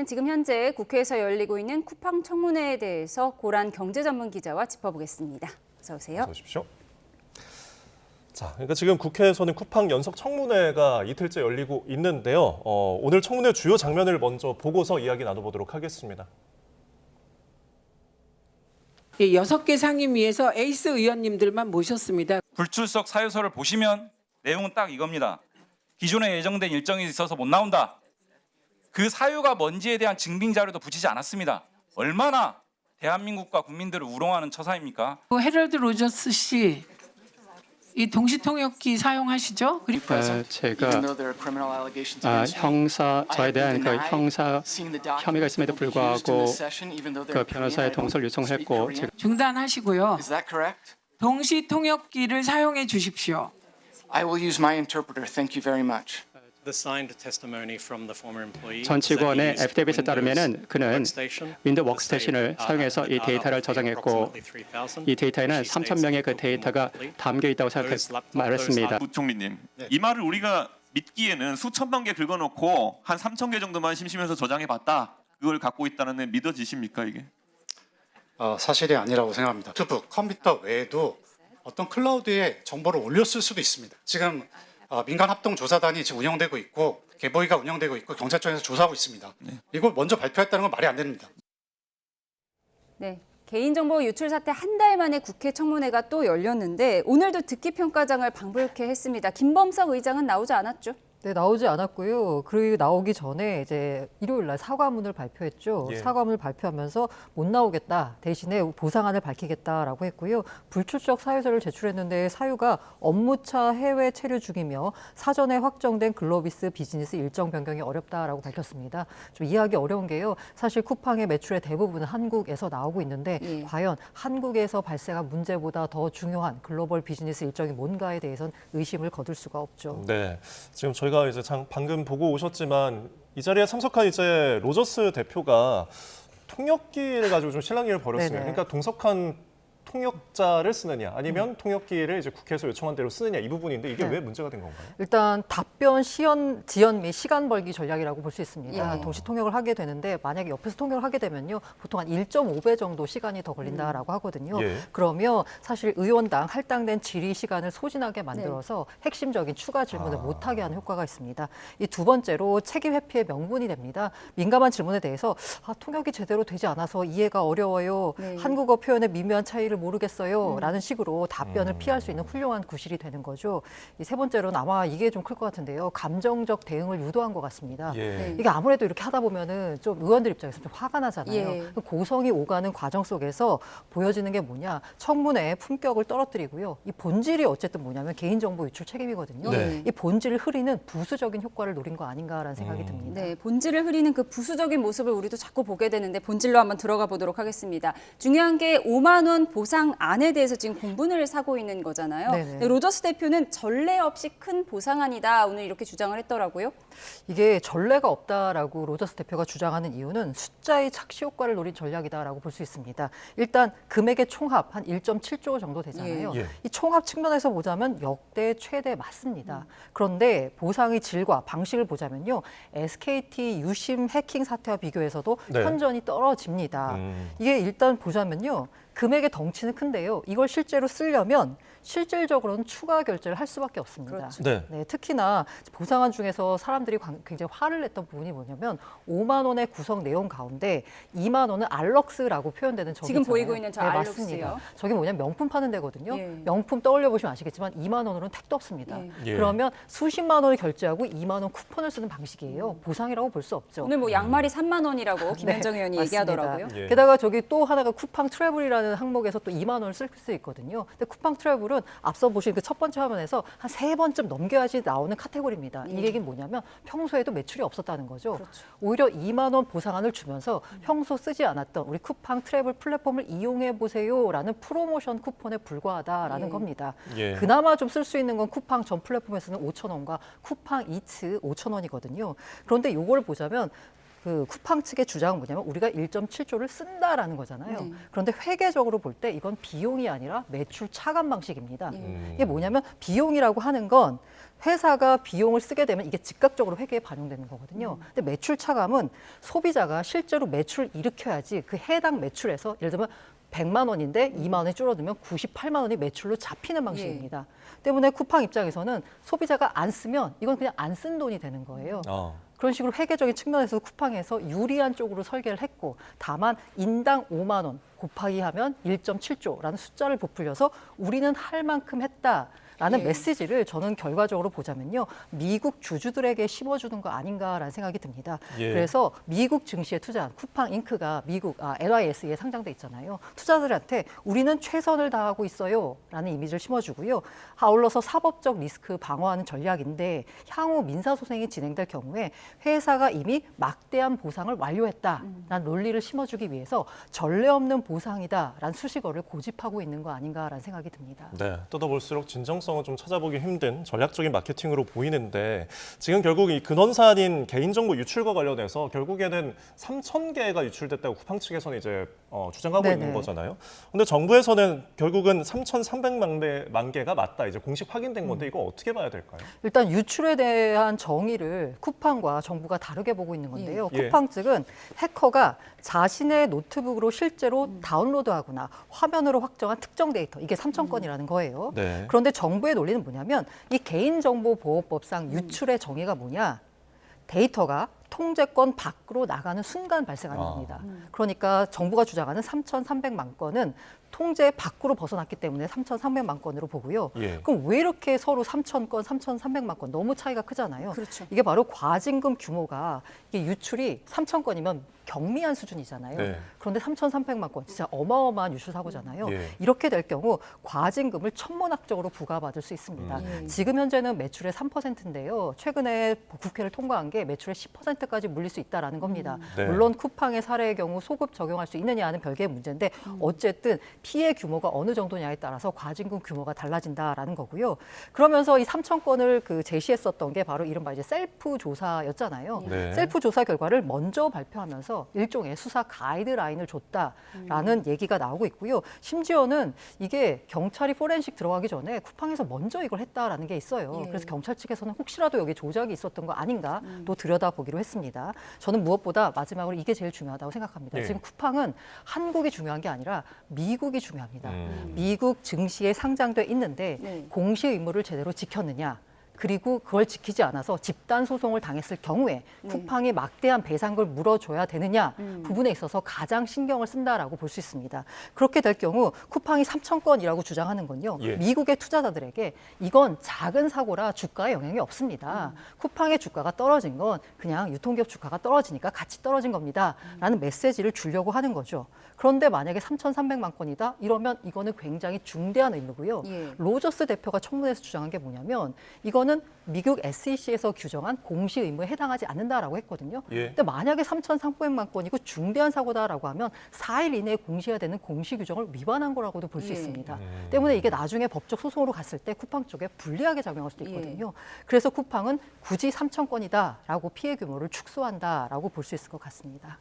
저희는 지금 현재 국회에서 열리고 있는 쿠팡 청문회에 대해서 고란 경제전문기자와 짚어보겠습니다. 어서 오세요. 어서 오십시오. 자, 그러니까 지금 국회에서는 쿠팡 연석 청문회가 이틀째 열리고 있는데요. 오늘 청문회 주요 장면을 먼저 보고서 이야기 나눠보도록 하겠습니다. 6개 상임위에서 에이스 의원님들만 모셨습니다. 불출석 사유서를 보시면 내용은 딱 이겁니다. 기존에 예정된 일정이 있어서 못 나온다. 그 사유가 뭔지에 대한 증빙 자료도 붙이지 않았습니다. 얼마나 대한민국과 국민들을 우롱하는 처사입니까? 헤럴드 로저스 씨, 이 동시통역기 사용하시죠? 그리고 제가 저에 대한 그 형사 혐의가 있음에도 불구하고 그 변호사의 동서를 요청했고 중단하시고요. 동시통역기를 사용해 주십시오. I will use my interpreter. Thank you very much. 전 직원의 애피데빗에 따르면은 그는 윈도우 워크스테이션을 사용해서 이 데이터를 저장했고 이 데이터에는 3,000명의 그 데이터가 담겨 있다고 말했습니다. 부총리님, 이 말을 우리가 믿기에는 수천만 개 긁어놓고 한 3,000개 정도만 심심해서 저장해봤다. 그걸 갖고 있다는 게 믿어지십니까 이게? 사실이 아니라고 생각합니다. 노트북, 컴퓨터 외에도 어떤 클라우드에 정보를 올렸을 수도 있습니다. 지금 민간합동조사단이 지금 운영되고 있고 개보위가 운영되고 있고 경찰청에서 조사하고 있습니다. 이걸 먼저 발표했다는 건 말이 안 됩니다. 네, 개인정보 유출 사태 한 달 만에 국회 청문회가 또 열렸는데 오늘도 듣기평가장을 방불케 했습니다. 김범석 의장은 나오지 않았죠? 네, 나오지 않았고요. 그리고 나오기 전에 이제 일요일 날 사과문을 발표했죠. 예. 사과문을 발표하면서 못 나오겠다. 대신에 보상안을 밝히겠다라고 했고요. 불출석 사유서를 제출했는데 사유가 업무차 해외 체류 중이며 사전에 확정된 글로비스 비즈니스 일정 변경이 어렵다라고 밝혔습니다. 좀 이해하기 어려운 게요. 사실 쿠팡의 매출의 대부분은 한국에서 나오고 있는데 과연 한국에서 발생한 문제보다 더 중요한 글로벌 비즈니스 일정이 뭔가에 대해서는 의심을 거둘 수가 없죠. 네, 지금 저희가 이제 방금 보고 오셨지만 이 자리에 참석한 이제 로저스 대표가 통역기를 가지고 좀 실랑이를 벌였습니다. 네네. 그러니까 동석한 통역자를 쓰느냐 아니면 통역기를 이제 국회에서 요청한 대로 쓰느냐 이 부분인데 이게 왜 문제가 된 건가요? 일단 답변 지연 및 시간 벌기 전략이라고 볼 수 있습니다. 동시 통역을 하게 되는데 만약에 옆에서 통역을 하게 되면요. 보통 한 1.5배 정도 시간이 더 걸린다라고 하거든요. 그러면 사실 의원당 할당된 질의 시간을 소진하게 만들어서 핵심적인 추가 질문을 못하게 하는 효과가 있습니다. 이 두 번째로 책임 회피의 명분이 됩니다. 민감한 질문에 대해서 통역이 제대로 되지 않아서 이해가 어려워요. 한국어 표현의 미묘한 차이를 모르겠어요. 라는 식으로 답변을 피할 수 있는 훌륭한 구실이 되는 거죠. 이 세 번째로는 아마 이게 좀 클 것 같은데요. 감정적 대응을 유도한 것 같습니다. 이게 아무래도 이렇게 하다 보면은 좀 의원들 입장에서 좀 화가 나잖아요. 고성이 오가는 과정 속에서 보여지는 게 뭐냐. 청문회의 품격을 떨어뜨리고요. 이 본질이 어쨌든 뭐냐면 개인정보 유출 책임이거든요. 이 본질을 흐리는 부수적인 효과를 노린 거 아닌가라는 생각이 듭니다. 네, 본질을 흐리는 그 부수적인 모습을 우리도 자꾸 보게 되는데 본질로 한번 들어가 보도록 하겠습니다. 중요한 게 5만 원 보상안에 대해서 지금 공분을 사고 있는 거잖아요. 네, 로저스 대표는 전례 없이 큰 보상안이다. 오늘 이렇게 주장을 했더라고요. 이게 전례가 없다라고 로저스 대표가 주장하는 이유는 숫자의 착시 효과를 노린 전략이다라고 볼 수 있습니다. 일단 금액의 총합 한 1.7조 정도 되잖아요. 이 총합 측면에서 보자면 역대 최대 맞습니다. 그런데 보상의 질과 방식을 보자면요. SKT 유심 해킹 사태와 비교해서도 현저히 떨어집니다. 이게 일단 보자면요. 금액의 덩치는 큰데요. 이걸 실제로 쓰려면 실질적으로는 추가 결제를 할 수밖에 없습니다. 네, 특히나 보상안 중에서 사람들이 굉장히 화를 냈던 부분이 뭐냐면 5만 원의 구성 내용 가운데 2만 원은 알럭스라고 표현되는 적이 지금 있잖아요. 보이고 있는 저 알럭스요? 맞습니다. 저게 뭐냐면 명품 파는 데거든요. 명품 떠올려 보시면 아시겠지만 2만 원으로는 택도 없습니다. 그러면 수십만 원을 결제하고 2만 원 쿠폰을 쓰는 방식이에요. 보상이라고 볼 수 없죠. 오늘 뭐 양말이 3만 원이라고 김현정 의원이 얘기하더라고요. 게다가 저기 또 하나가 쿠팡 트래블이라는 항목에서 또 2만 원을 쓸 수 있거든요. 근데 쿠팡 트래블은 앞서 보신 그 첫 번째 화면에서 한 3번쯤 넘겨야지 나오는 카테고리입니다. 이 얘기는 뭐냐면 평소에도 매출이 없었다는 거죠. 오히려 2만 원 보상안을 주면서 평소 쓰지 않았던 우리 쿠팡 트래블 플랫폼을 이용해 보세요라는 프로모션 쿠폰에 불과하다라는 겁니다. 그나마 좀 쓸 수 있는 건 쿠팡 전 플랫폼에서는 5,000원과 쿠팡 이츠 5,000원이거든요. 그런데 이걸 보자면 그 쿠팡 측의 주장은 뭐냐면 우리가 1.7조를 쓴다라는 거잖아요. 그런데 회계적으로 볼 때 이건 비용이 아니라 매출 차감 방식입니다. 이게 뭐냐면 비용이라고 하는 건 회사가 비용을 쓰게 되면 이게 즉각적으로 회계에 반영되는 거거든요. 근데 매출 차감은 소비자가 실제로 매출 일으켜야지 그 해당 매출에서 예를 들면 100만 원인데 2만 원이 줄어들면 98만 원이 매출로 잡히는 방식입니다. 때문에 쿠팡 입장에서는 소비자가 안 쓰면 이건 그냥 안 쓴 돈이 되는 거예요. 그런 식으로 회계적인 측면에서 쿠팡에서 유리한 쪽으로 설계를 했고 다만 인당 5만 원 곱하기 하면 1.7조라는 숫자를 부풀려서 우리는 할 만큼 했다라는 메시지를 저는 결과적으로 보자면요. 미국 주주들에게 심어주는 거 아닌가라는 생각이 듭니다. 그래서 미국 증시에 투자한 쿠팡 잉크가 미국 NYSE에 상장돼 있잖아요. 투자자들한테 우리는 최선을 다하고 있어요 라는 이미지를 심어주고요. 아울러서 사법적 리스크 방어하는 전략인데 향후 민사소송이 진행될 경우에 회사가 이미 막대한 보상을 완료했다라는 논리를 심어주기 위해서 전례 없는 보상이다라는 수식어를 고집하고 있는 거 아닌가라는 생각이 듭니다. 네, 뜯어볼수록 진정성은 좀 찾아보기 힘든 전략적인 마케팅으로 보이는데 지금 결국 이 근원사안인 개인정보 유출과 관련해서 결국에는 3,000개가 유출됐다고 쿠팡 측에서는 이제 주장하고 있는 거잖아요. 근데 정부에서는 결국은 3,300만 개가 맞다 이제 공식 확인된 건데 이거 어떻게 봐야 될까요? 일단 유출에 대한 정의를 쿠팡과 정부가 다르게 보고 있는 건데요. 쿠팡 측은 해커가 자신의 노트북으로 실제로 다운로드하거나 화면으로 확정한 특정 데이터, 이게 3,000건이라는 거예요. 그런데 정부의 논리는 뭐냐면 이 개인정보보호법상 유출의 정의가 뭐냐? 데이터가 통제권 밖으로 나가는 순간 발생하는 겁니다. 그러니까 정부가 주장하는 3,300만 건은 통제 밖으로 벗어났기 때문에 3,300만 건으로 보고요. 그럼 왜 이렇게 서로 3,000건, 3,300만 건 너무 차이가 크잖아요. 그렇죠. 이게 바로 과징금 규모가 이게 유출이 3,000건이면 경미한 수준이잖아요. 그런데 3,300만 건, 진짜 어마어마한 유출 사고잖아요. 이렇게 될 경우 과징금을 천문학적으로 부과받을 수 있습니다. 지금 현재는 매출의 3%인데요. 최근에 국회를 통과한 게 매출의 10%까지 물릴 수 있다는 겁니다. 물론 쿠팡의 사례의 경우 소급 적용할 수 있느냐는 별개의 문제인데 어쨌든 피해 규모가 어느 정도냐에 따라서 과징금 규모가 달라진다라는 거고요. 그러면서 이 3,000건을 그 제시했었던 게 바로 이른바 이제 셀프 조사였잖아요. 셀프 조사 결과를 먼저 발표하면서 일종의 수사 가이드라인을 줬다라는 얘기가 나오고 있고요. 심지어는 이게 경찰이 포렌식 들어가기 전에 쿠팡에서 먼저 이걸 했다라는 게 있어요. 그래서 경찰 측에서는 혹시라도 여기 조작이 있었던 거 아닌가 또 들여다보기로 했습니다. 저는 무엇보다 마지막으로 이게 제일 중요하다고 생각합니다. 지금 쿠팡은 한국이 중요한 게 아니라 미국이 중요합니다. 미국 증시에 상장돼 있는데 공시 의무를 제대로 지켰느냐. 그리고 그걸 지키지 않아서 집단 소송을 당했을 경우에 쿠팡이 막대한 배상금을 물어줘야 되느냐 부분에 있어서 가장 신경을 쓴다라고 볼 수 있습니다. 그렇게 될 경우 쿠팡이 3,000건이라고 주장하는 건요. 미국의 투자자들에게 이건 작은 사고라 주가에 영향이 없습니다. 쿠팡의 주가가 떨어진 건 그냥 유통기업 주가가 떨어지니까 같이 떨어진 겁니다. 라는 메시지를 주려고 하는 거죠. 그런데 만약에 3,300만 건이다? 이러면 이거는 굉장히 중대한 의무고요. 로저스 대표가 청문회에서 주장한 게 뭐냐면 이거는 미국 SEC에서 규정한 공시 의무에 해당하지 않는다라고 했거든요. 근데 만약에 3,300만 건이고 중대한 사고다라고 하면 4일 이내에 공시해야 되는 공시 규정을 위반한 거라고도 볼 수 있습니다. 때문에 이게 나중에 법적 소송으로 갔을 때 쿠팡 쪽에 불리하게 작용할 수도 있거든요. 그래서 쿠팡은 굳이 3,000건이다라고 피해 규모를 축소한다라고 볼 수 있을 것 같습니다.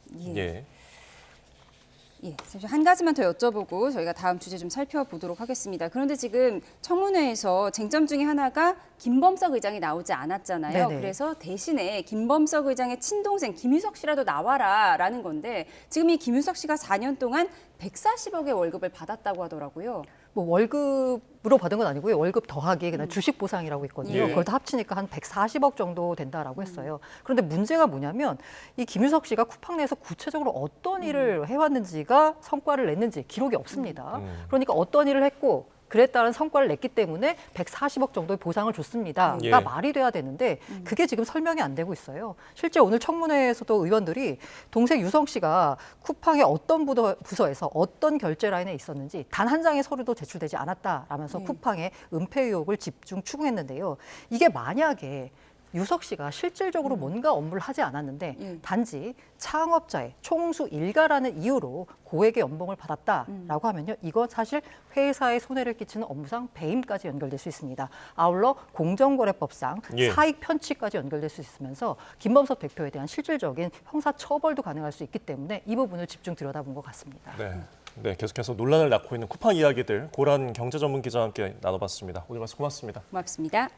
잠시 한 가지만 더 여쭤보고 저희가 다음 주제 좀 살펴보도록 하겠습니다. 그런데 지금 청문회에서 쟁점 중에 하나가 김범석 의장이 나오지 않았잖아요. 그래서 대신에 김범석 의장의 친동생 김유석 씨라도 나와라라는 건데 지금 이 김유석 씨가 4년 동안 140억의 월급을 받았다고 하더라고요. 뭐 월급으로 받은 건 아니고요. 월급 더하기 그냥 주식 보상이라고 있거든요. 그걸 다 합치니까 한 140억 정도 된다라고 했어요. 그런데 문제가 뭐냐면 이 김유석 씨가 쿠팡 내에서 구체적으로 어떤 일을 해왔는지가 성과를 냈는지 기록이 없습니다. 그러니까 어떤 일을 했고 그랬다는 성과를 냈기 때문에 140억 정도의 보상을 줬습니다가 말이 돼야 되는데 그게 지금 설명이 안 되고 있어요. 실제 오늘 청문회에서도 의원들이 동생 유성 씨가 쿠팡의 어떤 부서에서 어떤 결제 라인에 있었는지 단 한 장의 서류도 제출되지 않았다라면서 쿠팡의 은폐 의혹을 집중 추궁했는데요. 이게 만약에 유석 씨가 실질적으로 뭔가 업무를 하지 않았는데 단지 창업자의 총수 일가라는 이유로 고액의 연봉을 받았다라고 하면요. 이건 사실 회사에 손해를 끼치는 업무상 배임까지 연결될 수 있습니다. 아울러 공정거래법상 사익 편취까지 연결될 수 있으면서 김범석 대표에 대한 실질적인 형사 처벌도 가능할 수 있기 때문에 이 부분을 집중 들여다본 것 같습니다. 네, 계속해서 논란을 낳고 있는 쿠팡 이야기들 고란 경제전문기자와 함께 나눠봤습니다. 오늘 말씀 고맙습니다. 고맙습니다.